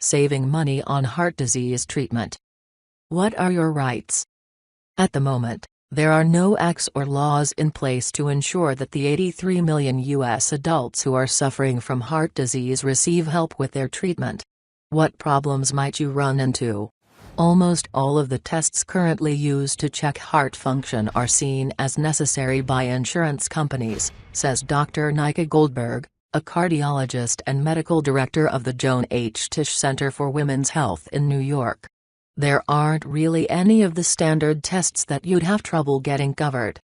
saving money on heart disease treatment. What are your rights? At the moment, there are no acts or laws in place to ensure that the 83 million U.S. adults who are suffering from heart disease receive help with their treatment. What problems might you run into? Almost all of the tests currently used to check heart function are seen as necessary by insurance companies, says Dr. Nika Goldberg, a cardiologist and medical director of the Joan H. Tisch Center for Women's Health in New York. There aren't really any of the standard tests that you'd have trouble getting covered.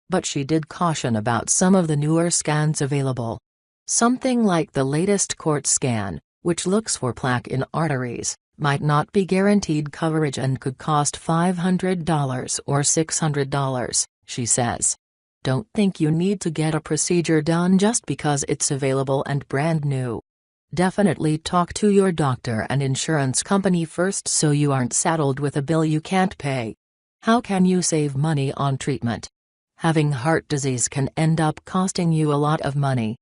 But she did caution about some of the newer scans available. Something like the latest CORT scan, which looks for plaque in arteries, might not be guaranteed coverage and could cost $500 or $600, she says. Don't think you need to get a procedure done just because it's available and brand new. Definitely talk to your doctor and insurance company first so you aren't saddled with a bill you can't pay. How can you save money on treatment? Having heart disease can end up costing you a lot of money.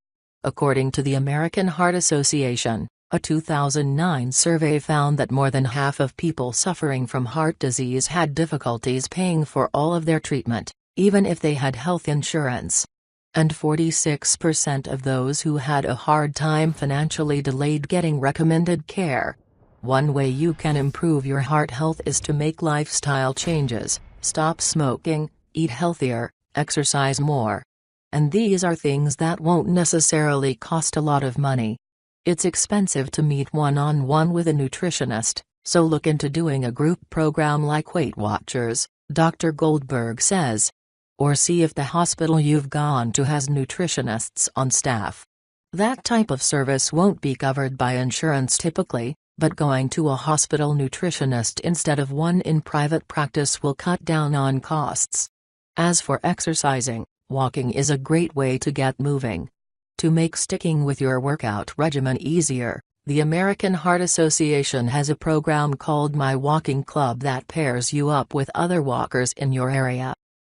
According to the American Heart Association, a 2009 survey found that more than half of people suffering from heart disease had difficulties paying for all of their treatment, even if they had health insurance. And 46% of those who had a hard time financially delayed getting recommended care. One way you can improve your heart health is to make lifestyle changes, stop smoking, eat healthier, exercise more. And these are things that won't necessarily cost a lot of money. It's expensive to meet one-on-one with a nutritionist, so look into doing a group program like Weight Watchers, Dr. Goldberg says. Or see if the hospital you've gone to has nutritionists on staff. That type of service won't be covered by insurance typically, but going to a hospital nutritionist instead of one in private practice will cut down on costs. As for exercising, walking is a great way to get moving. To make sticking with your workout regimen easier, the American Heart Association has a program called My Walking Club that pairs you up with other walkers in your area.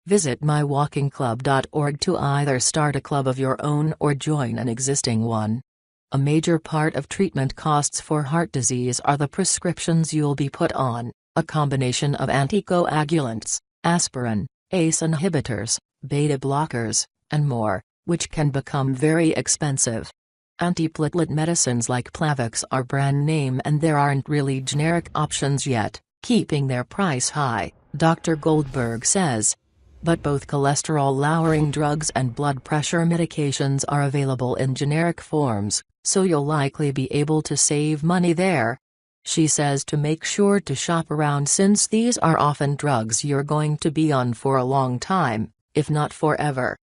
Visit mywalkingclub.org to either start a club of your own or join an existing one. A major part of treatment costs for heart disease are the prescriptions you'll be put on, a combination of anticoagulants, aspirin, ACE inhibitors, beta blockers, and more, which can become very expensive. Antiplatelet medicines like Plavix are brand name and there aren't really generic options yet, keeping their price high, Dr. Goldberg says. But both cholesterol-lowering drugs and blood pressure medications are available in generic forms, so you'll likely be able to save money there. She says to make sure to shop around since these are often drugs you're going to be on for a long time, if not forever.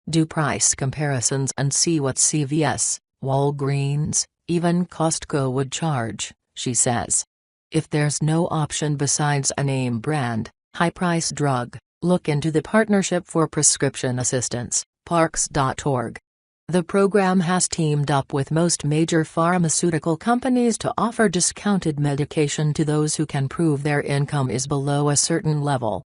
Do price comparisons and see what CVS, Walgreens, even Costco would charge, she says. If there's no option besides a name brand, high-price drug, look into the Partnership for Prescription Assistance, PARCS.org. The program has teamed up with most major pharmaceutical companies to offer discounted medication to those who can prove their income is below a certain level.